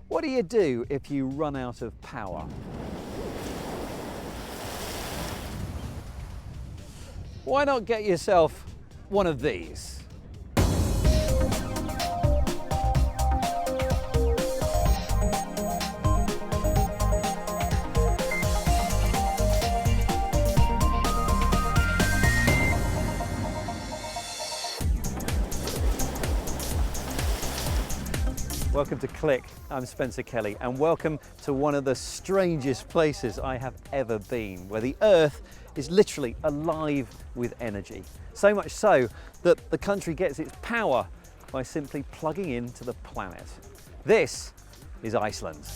What do you do if you run out of power? Why not get yourself one of these? Welcome to Click, I'm Spencer Kelly, and welcome to one of the strangest places I have ever been, where the Earth is literally alive with energy. So much so that the country gets its power by simply plugging into the planet. This is Iceland.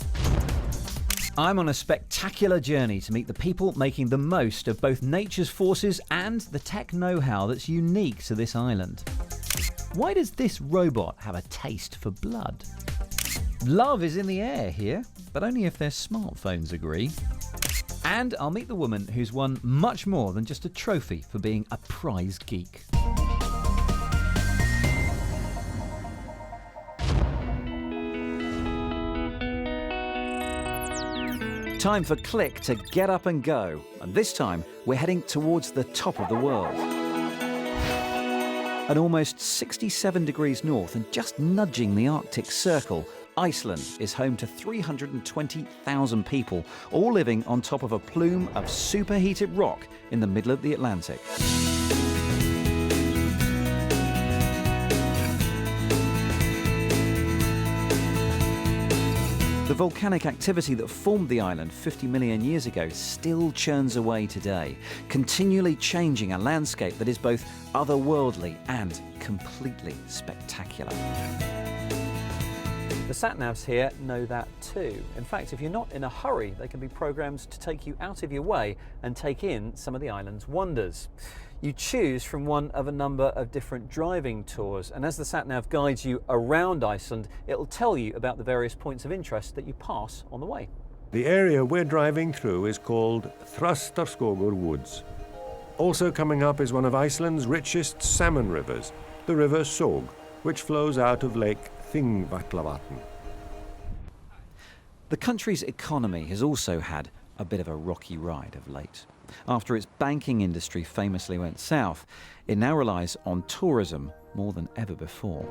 I'm on a spectacular journey to meet the people making the most of both nature's forces and the tech know-how that's unique to this island. Why does this robot have a taste for blood? Love is in the air here, but only if their smartphones agree. And I'll meet the woman who's won much more than just a trophy for being a prize geek. Time for Click to get up and go. And this time, we're heading towards the top of the world. At almost 67 degrees north and just nudging the Arctic Circle, Iceland is home to 320,000 people, all living on top of a plume of superheated rock in the middle of the Atlantic. The volcanic activity that formed the island 50 million years ago still churns away today, continually changing a landscape that is both otherworldly and completely spectacular. The sat-navs here know that too. In fact, if you're not in a hurry, they can be programmed to take you out of your way and take in some of the island's wonders. You choose from one of a number of different driving tours, and as the sat-nav guides you around Iceland, it'll tell you about the various points of interest that you pass on the way. The area we're driving through is called Þrastarskógur Woods. Also coming up is one of Iceland's richest salmon rivers, the River Sog, which flows out of Lake Þingvallavatn. The country's economy has also had a bit of a rocky ride of late. After its banking industry famously went south, it now relies on tourism more than ever before.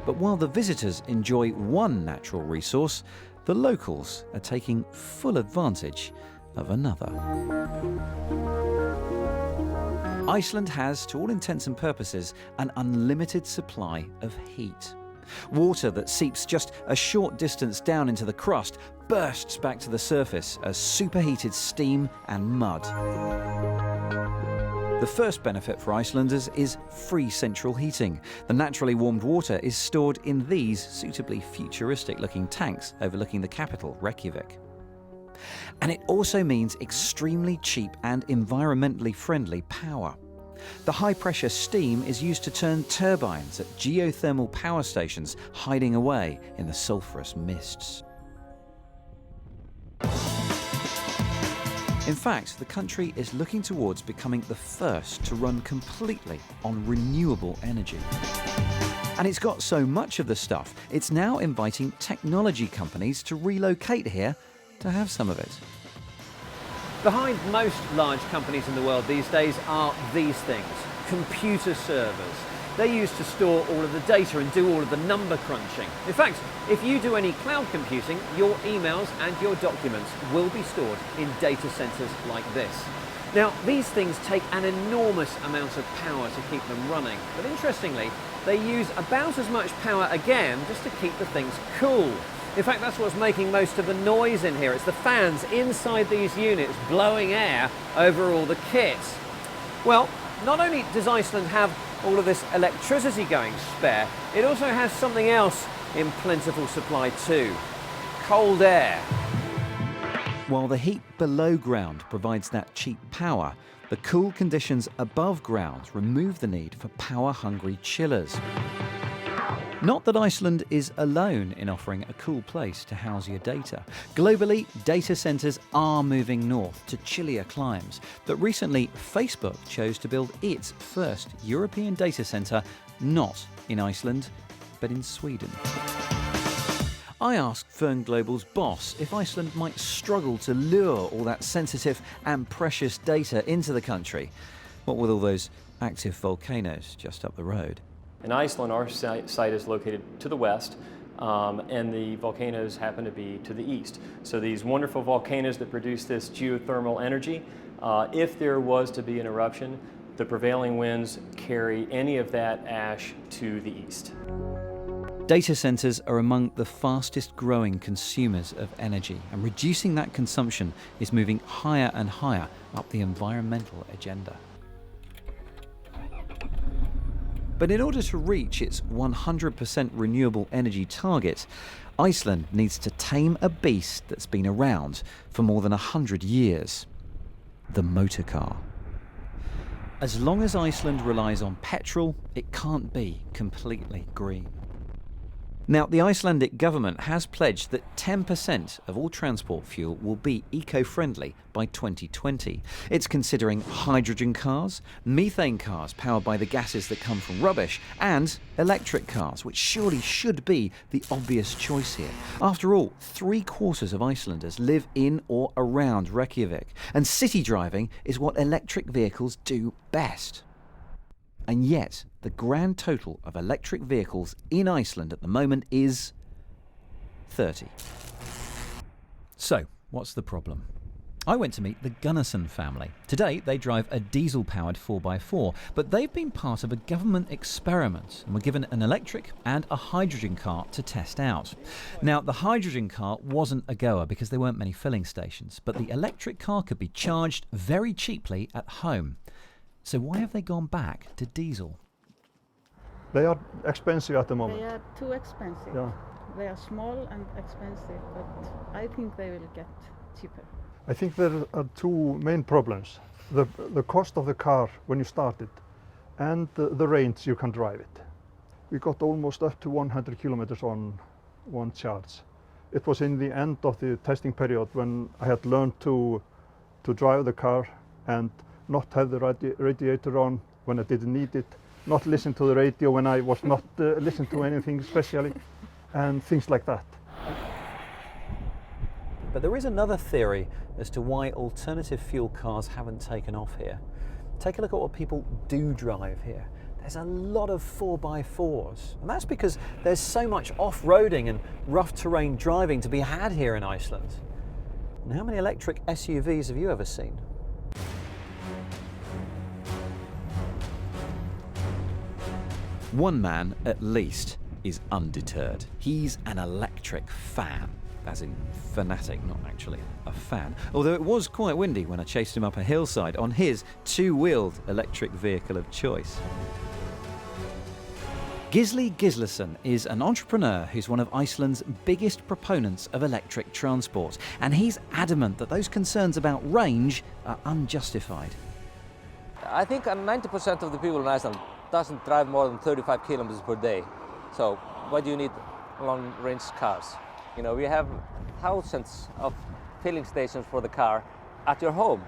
But while the visitors enjoy one natural resource, the locals are taking full advantage of another. Iceland has, to all intents and purposes, an unlimited supply of heat. Water that seeps just a short distance down into the crust bursts back to the surface as superheated steam and mud. The first benefit for Icelanders is free central heating. The naturally warmed water is stored in these suitably futuristic-looking tanks overlooking the capital, Reykjavik. And it also means extremely cheap and environmentally friendly power. The high-pressure steam is used to turn turbines at geothermal power stations hiding away in the sulphurous mists. In fact, the country is looking towards becoming the first to run completely on renewable energy. And it's got so much of the stuff, it's now inviting technology companies to relocate here to have some of it. Behind most large companies in the world these days are these things, computer servers. They're used to store all of the data and do all of the number crunching. In fact, if you do any cloud computing, your emails and your documents will be stored in data centers like this. Now, these things take an enormous amount of power to keep them running, but interestingly, they use about as much power again just to keep the things cool. In fact, that's what's making most of the noise in here. It's the fans inside these units blowing air over all the kit. Well, not only does Iceland have all of this electricity going spare, it also has something else in plentiful supply too: cold air. While the heat below ground provides that cheap power, the cool conditions above ground remove the need for power-hungry chillers. Not that Iceland is alone in offering a cool place to house your data. Globally, data centers are moving north to chillier climes, but recently Facebook chose to build its first European data center not in Iceland, but in Sweden. I asked Fern Global's boss if Iceland might struggle to lure all that sensitive and precious data into the country. What with all those active volcanoes just up the road? In Iceland, our site is located to the west, and the volcanoes happen to be to the east. So these wonderful volcanoes that produce this geothermal energy, if there was to be an eruption, the prevailing winds carry any of that ash to the east. Data centres are among the fastest growing consumers of energy, and reducing that consumption is moving higher and higher up the environmental agenda. But in order to reach its 100% renewable energy target, Iceland needs to tame a beast that's been around for more than 100 years: the motor car. As long as Iceland relies on petrol, it can't be completely green. Now, the Icelandic government has pledged that 10% of all transport fuel will be eco-friendly by 2020. It's considering hydrogen cars, methane cars powered by the gases that come from rubbish, and electric cars, which surely should be the obvious choice here. After all, 3/4 of Icelanders live in or around Reykjavik, and city driving is what electric vehicles do best. And yet, the grand total of electric vehicles in Iceland at the moment is 30. So, what's the problem? I went to meet the Gunnarsson family. Today, they drive a diesel-powered 4x4, but they've been part of a government experiment and were given an electric and a hydrogen car to test out. Now, the hydrogen car wasn't a goer because there weren't many filling stations, but the electric car could be charged very cheaply at home. So why have they gone back to diesel? They are expensive at the moment. They are too expensive. Yeah. They are small and expensive, but I think they will get cheaper. I think there are two main problems. The cost of the car when you start it, and the range you can drive it. We got almost up to 100 kilometers on one charge. It was in the end of the testing period when I had learned to drive the car and not have the radiator on when I didn't need it, not listen to the radio when I was not listening to anything especially, and things like that. But there is another theory as to why alternative fuel cars haven't taken off here. Take a look at what people do drive here. There's a lot of 4x4s, and that's because there's so much off-roading and rough terrain driving to be had here in Iceland. And how many electric SUVs have you ever seen? One man, at least, is undeterred. He's an electric fan, as in fanatic, not actually a fan. Although it was quite windy when I chased him up a hillside on his two-wheeled electric vehicle of choice. Gisli Gislason is an entrepreneur who's one of Iceland's biggest proponents of electric transport, and he's adamant that those concerns about range are unjustified. I think 90% of the people in Iceland doesn't drive more than 35 kilometers per day. So why do you need long-range cars? You know, we have thousands of filling stations for the car at your home.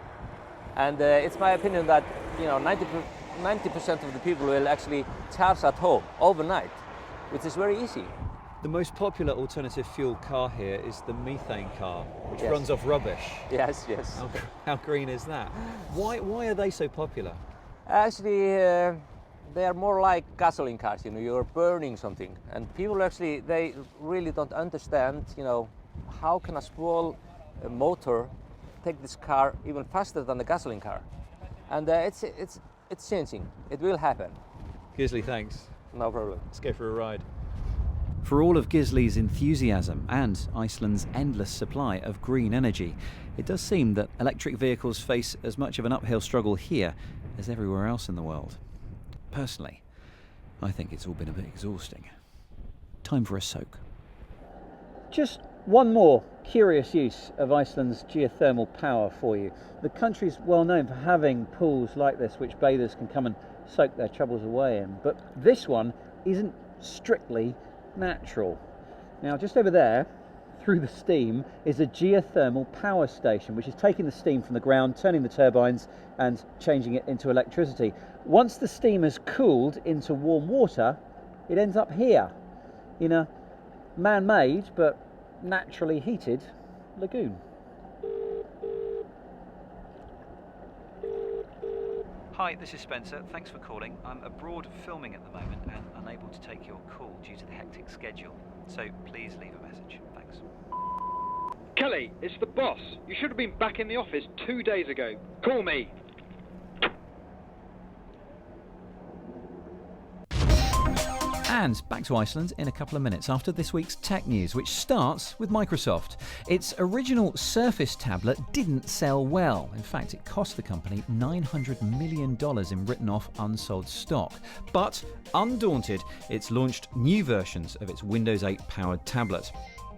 And it's my opinion that, you know, 90% of the people will actually charge at home overnight, which is very easy. The most popular alternative fuel car here is the methane car, which Yes. runs off rubbish. Yes. How green is that? Why are they so popular? Actually, they are more like gasoline cars, you know, you're burning something. And people actually, they really don't understand, you know, how can a small motor take this car even faster than the gasoline car? And it's changing. It will happen. Gisli, thanks. No problem. Let's go for a ride. For all of Gisli's enthusiasm and Iceland's endless supply of green energy, it does seem that electric vehicles face as much of an uphill struggle here as everywhere else in the world. Personally, I think it's all been a bit exhausting. Time for a soak. Just one more curious use of Iceland's geothermal power for you. The country's well known for having pools like this which bathers can come and soak their troubles away in, but this one isn't strictly natural. Now, just over there, through the steam, is a geothermal power station which is taking the steam from the ground, turning the turbines and changing it into electricity. Once the steam has cooled into warm water, it ends up here in a man-made but naturally heated lagoon. Hi, this is Spencer. Thanks for calling. I'm abroad filming at the moment and unable to take your call due to the hectic schedule. So please leave a message. Thanks. Kelly, it's the boss. You should have been back in the office 2 days ago. Call me. And back to Iceland in a couple of minutes after this week's tech news, which starts with Microsoft. Its original Surface tablet didn't sell well. In fact, it cost the company $900 million in written-off unsold stock. But undaunted, it's launched new versions of its Windows 8-powered tablet.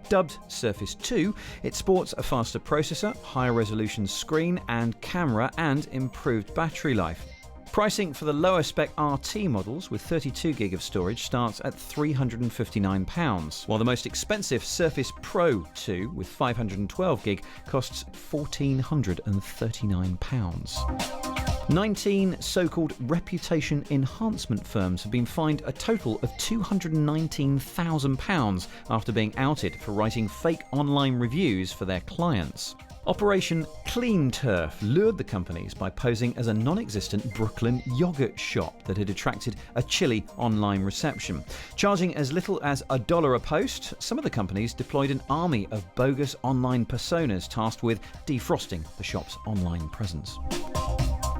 Dubbed Surface 2, it sports a faster processor, higher resolution screen and camera, and improved battery life. Pricing for the lower spec RT models with 32GB of storage starts at £359, while the most expensive Surface Pro 2 with 512GB costs £1,439. 19 so-called reputation enhancement firms have been fined a total of £219,000 after being outed for writing fake online reviews for their clients. Operation Clean Turf lured the companies by posing as a non-existent Brooklyn yogurt shop that had attracted a chilly online reception. Charging as little as $1 a post, some of the companies deployed an army of bogus online personas tasked with defrosting the shop's online presence.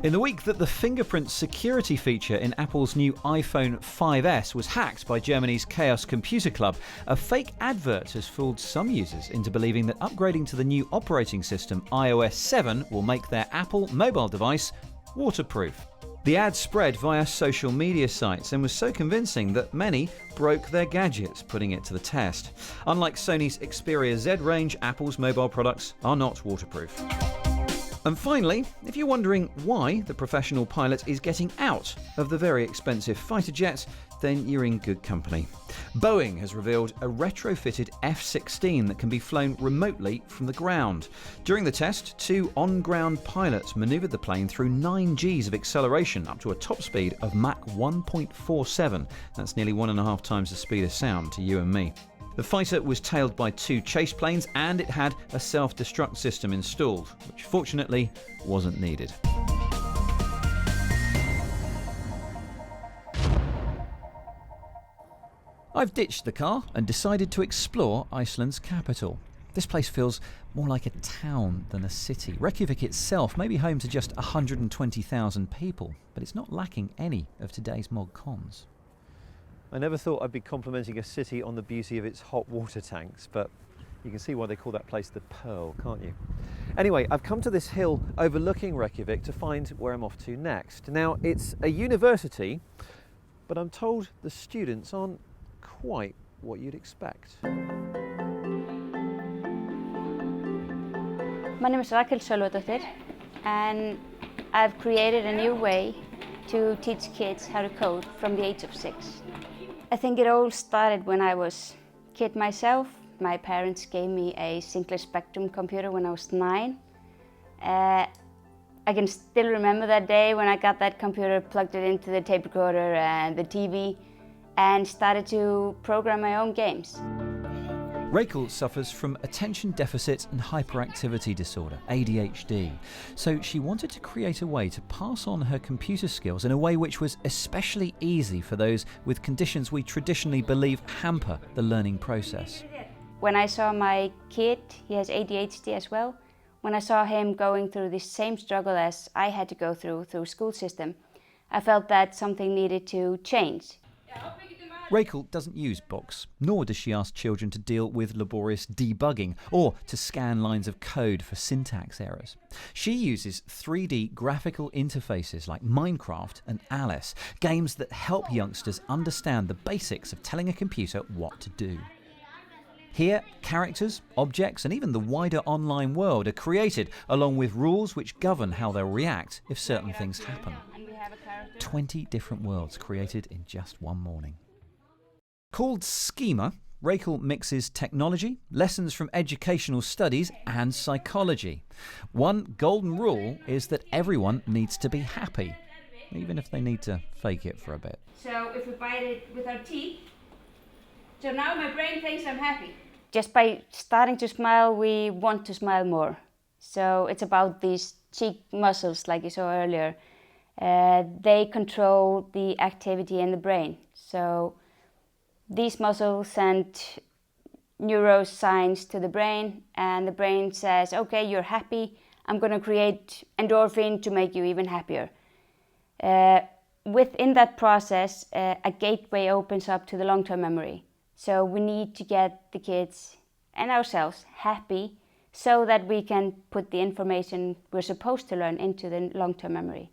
In the week that the fingerprint security feature in Apple's new iPhone 5S was hacked by Germany's Chaos Computer Club, a fake advert has fooled some users into believing that upgrading to the new operating system iOS 7 will make their Apple mobile device waterproof. The ad spread via social media sites and was so convincing that many broke their gadgets, putting it to the test. Unlike Sony's Xperia Z range, Apple's mobile products are not waterproof. And finally, if you're wondering why the professional pilot is getting out of the very expensive fighter jet, then you're in good company. Boeing has revealed a retrofitted F-16 that can be flown remotely from the ground. During the test, 2 on-ground pilots manoeuvred the plane through 9 Gs of acceleration up to a top speed of Mach 1.47. That's nearly 1.5 times the speed of sound to you and me. The fighter was tailed by 2 chase planes and it had a self-destruct system installed, which fortunately wasn't needed. I've ditched the car and decided to explore Iceland's capital. This place feels more like a town than a city. Reykjavik itself may be home to just 120,000 people, but it's not lacking any of today's mod cons. I never thought I'd be complimenting a city on the beauty of its hot water tanks, but you can see why they call that place the Pearl, can't you? Anyway, I've come to this hill overlooking Reykjavik to find where I'm off to next. Now, it's a university, but I'm told the students aren't quite what you'd expect. My name is Rakel Sölvadóttir, and I've created a new way to teach kids how to code from the age of 6. I think it all started when I was a kid myself. My parents gave me a Sinclair Spectrum computer when I was 9. I can still remember that day when I got that computer, plugged it into the tape recorder and the TV, and started to program my own games. Rakel suffers from attention deficit and hyperactivity disorder, ADHD, so she wanted to create a way to pass on her computer skills in a way which was especially easy for those with conditions we traditionally believe hamper the learning process. When I saw my kid, he has ADHD as well, when I saw him going through the same struggle as I had to go through school system, I felt that something needed to change. Rakel doesn't use books, nor does she ask children to deal with laborious debugging or to scan lines of code for syntax errors. She uses 3D graphical interfaces like Minecraft and Alice, games that help youngsters understand the basics of telling a computer what to do. Here, characters, objects, and even the wider online world are created, along with rules which govern how they'll react if certain things happen. 20 different worlds created in just one morning. Called Schema, Rakel mixes technology, lessons from educational studies, and psychology. One golden rule is that everyone needs to be happy, even if they need to fake it for a bit. So if we bite it with our teeth, So now my brain thinks I'm happy. Just by starting to smile, we want to smile more. So it's about these cheek muscles, like you saw earlier. They control the activity in the brain. So these muscles send neuroscience to the brain, and the brain says, okay, you're happy, I'm going to create endorphin to make you even happier. Within that process, a gateway opens up to the long-term memory. So we need to get the kids and ourselves happy so that we can put the information we're supposed to learn into the long-term memory.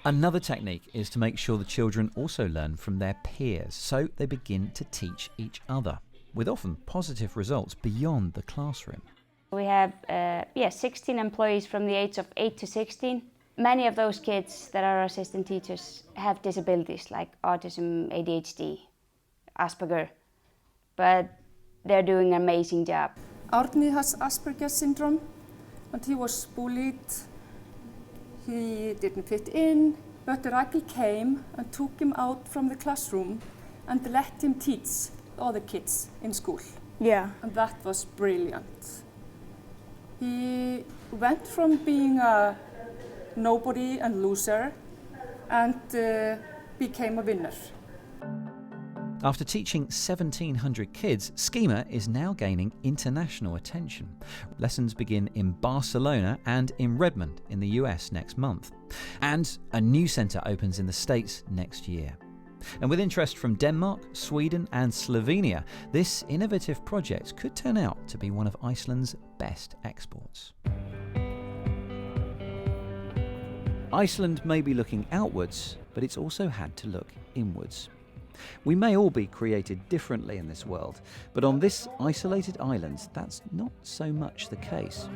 Another technique is to make sure the children also learn from their peers, so they begin to teach each other, with often positive results beyond the classroom. We have 16 employees from the age of 8 to 16. Many of those kids that are assistant teachers have disabilities like autism, ADHD, Asperger, but they're doing an amazing job. Árni has Asperger syndrome, and he was bullied. He didn't fit in, but Raki came and took him out from the classroom and let him teach other kids in school. Yeah. And that was brilliant. He went from being a nobody and loser and became a winner. After teaching 1,700 kids, Schema is now gaining international attention. Lessons begin in Barcelona and in Redmond in the US next month. And a new centre opens in the States next year. And with interest from Denmark, Sweden and Slovenia, this innovative project could turn out to be one of Iceland's best exports. Iceland may be looking outwards, but it's also had to look inwards. We may all be created differently in this world, but on this isolated island, that's not so much the case.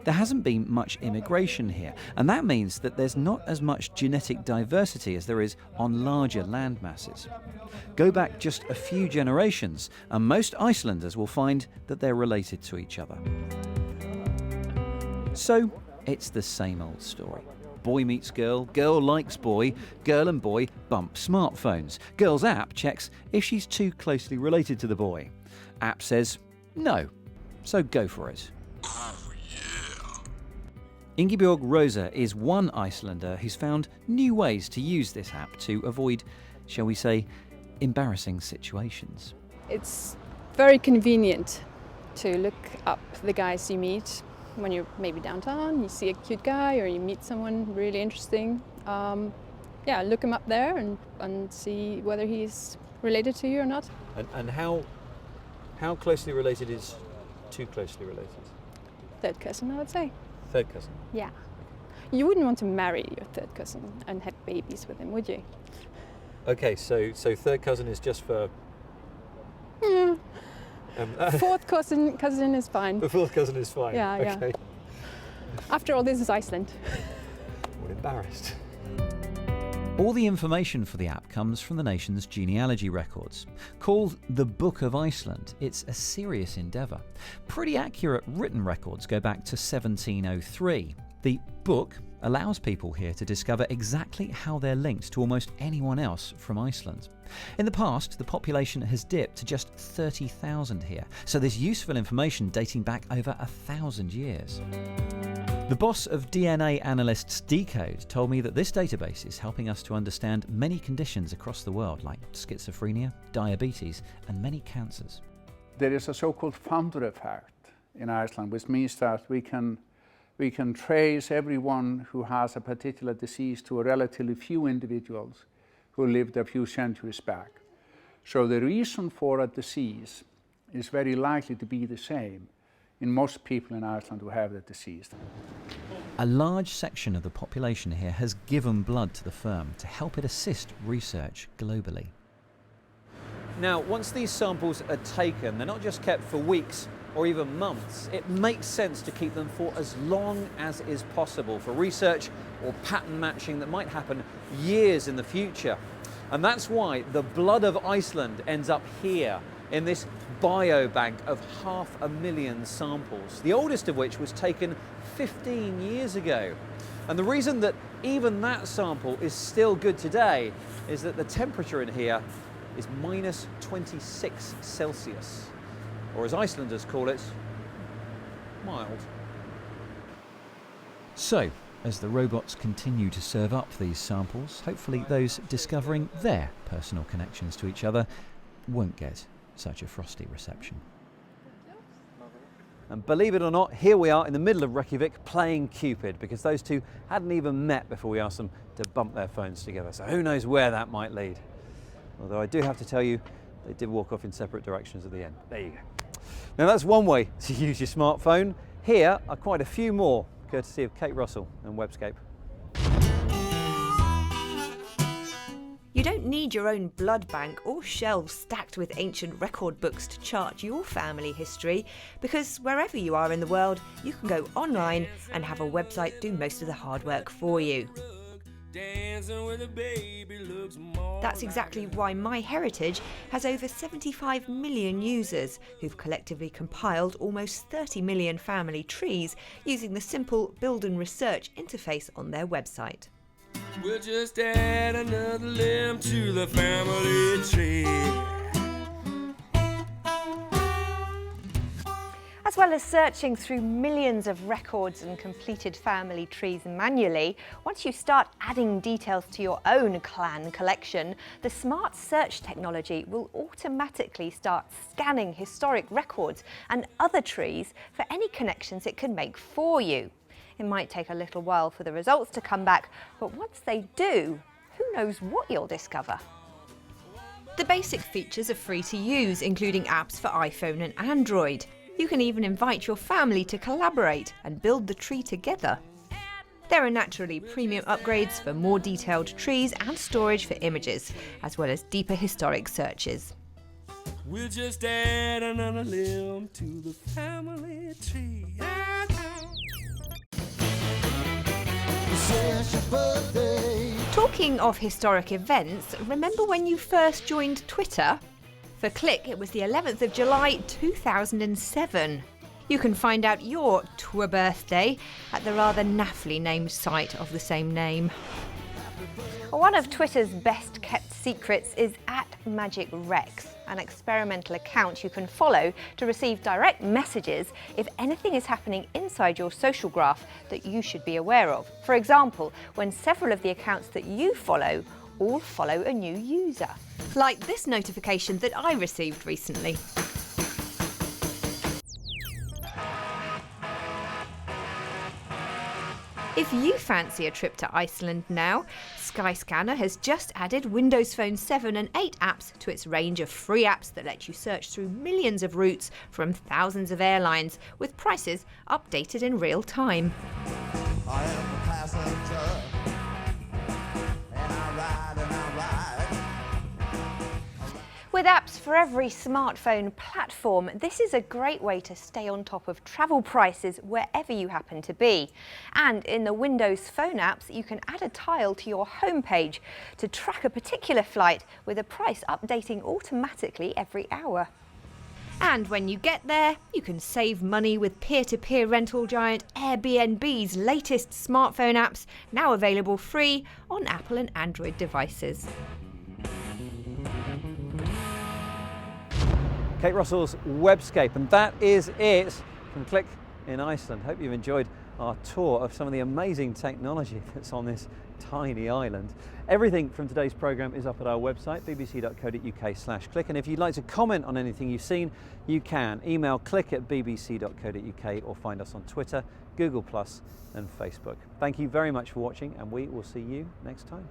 There hasn't been much immigration here, and that means that there's not as much genetic diversity as there is on larger land masses. Go back just a few generations, and most Icelanders will find that they're related to each other. So, it's the same old story. Boy meets girl, girl likes boy, girl and boy bump smartphones. Girl's app checks if she's too closely related to the boy. App says no, so go for it. Ingeborg Rosa is one Icelander who's found new ways to use this app to avoid, shall we say, embarrassing situations. It's very convenient to look up the guys you meet when you're maybe downtown, you see a cute guy or you meet someone really interesting. Look him up there and see whether he's related to you or not. And how closely related is too closely related? Third cousin, I would say. Third cousin? Yeah. You wouldn't want to marry your third cousin and have babies with him, would you? Okay, so third cousin is just for... Fourth cousin is fine. The fourth cousin is fine? Yeah, okay. Yeah. After all, this is Iceland. I'm embarrassed. All the information for the app comes from the nation's genealogy records. Called the Book of Iceland, it's a serious endeavour. Pretty accurate written records go back to 1703. The book allows people here to discover exactly how they're linked to almost anyone else from Iceland. In the past, the population has dipped to just 30,000 here, so there's useful information dating back over 1,000 years. The boss of DNA analysts Decode told me that this database is helping us to understand many conditions across the world, like schizophrenia, diabetes, and many cancers. There is a so-called founder effect in Iceland, which means that we can trace everyone who has a particular disease to a relatively few individuals who lived a few centuries back. So the reason for a disease is very likely to be the same in most people in Iceland who have the disease. A large section of the population here has given blood to the firm to help it assist research globally. Now, once these samples are taken, they're not just kept for weeks or even months. It makes sense to keep them for as long as is possible for research or pattern matching that might happen years in the future. And that's why the blood of Iceland ends up here in this biobank of 500,000 samples, the oldest of which was taken 15 years ago. And the reason that even that sample is still good today is that the temperature in here is minus 26 Celsius, or as Icelanders call it, mild. So, as the robots continue to serve up these samples, hopefully those discovering their personal connections to each other won't get such a frosty reception. And believe it or not, here we are in the middle of Reykjavik playing Cupid, because those two hadn't even met before we asked them to bump their phones together. So who knows where that might lead. Although I do have to tell you, they did walk off in separate directions at the end. There you go. Now that's one way to use your smartphone. Here are quite a few more, courtesy of Kate Russell and Webscape. You don't need your own blood bank or shelves stacked with ancient record books to chart your family history, because wherever you are in the world, you can go online and have a website do most of the hard work for you. That's exactly why MyHeritage has over 75 million users who've collectively compiled almost 30 million family trees using the simple build and research interface on their website. We'll just add another limb to the family tree. As well as searching through millions of records and completed family trees manually, once you start adding details to your own clan collection, the smart search technology will automatically start scanning historic records and other trees for any connections it can make for you. It might take a little while for the results to come back, but once they do, who knows what you'll discover? The basic features are free to use, including apps for iPhone and Android. You can even invite your family to collaborate and build the tree together. There are naturally premium upgrades for more detailed trees and storage for images, as well as deeper historic searches. We'll just add another limb to the family tree. Talking of historic events, remember when you first joined Twitter? For Click, it was the 11th of July 2007. You can find out your Twitter birthday at the rather naffly named site of the same name. One of Twitter's best kept secrets is @MagicRex, an experimental account you can follow to receive direct messages if anything is happening inside your social graph that you should be aware of. For example, when several of the accounts that you follow all follow a new user. Like this notification that I received recently. If you fancy a trip to Iceland now, Skyscanner has just added Windows Phone 7 and 8 apps to its range of free apps that let you search through millions of routes from thousands of airlines, with prices updated in real time. I am a passenger, and I ride and I ride. With apps for every smartphone platform, this is a great way to stay on top of travel prices wherever you happen to be. And in the Windows Phone apps, you can add a tile to your homepage to track a particular flight with a price updating automatically every hour. And when you get there, you can save money with peer-to-peer rental giant Airbnb's latest smartphone apps, now available free on Apple and Android devices. Kate Russell's Webscape, and that is it from Click in Iceland. Hope you've enjoyed our tour of some of the amazing technology that's on this tiny island. Everything from today's programme is up at our website, bbc.co.uk/click, and if you'd like to comment on anything you've seen, you can email click@bbc.co.uk or find us on Twitter, Google+ and Facebook. Thank you very much for watching, and we will see you next time.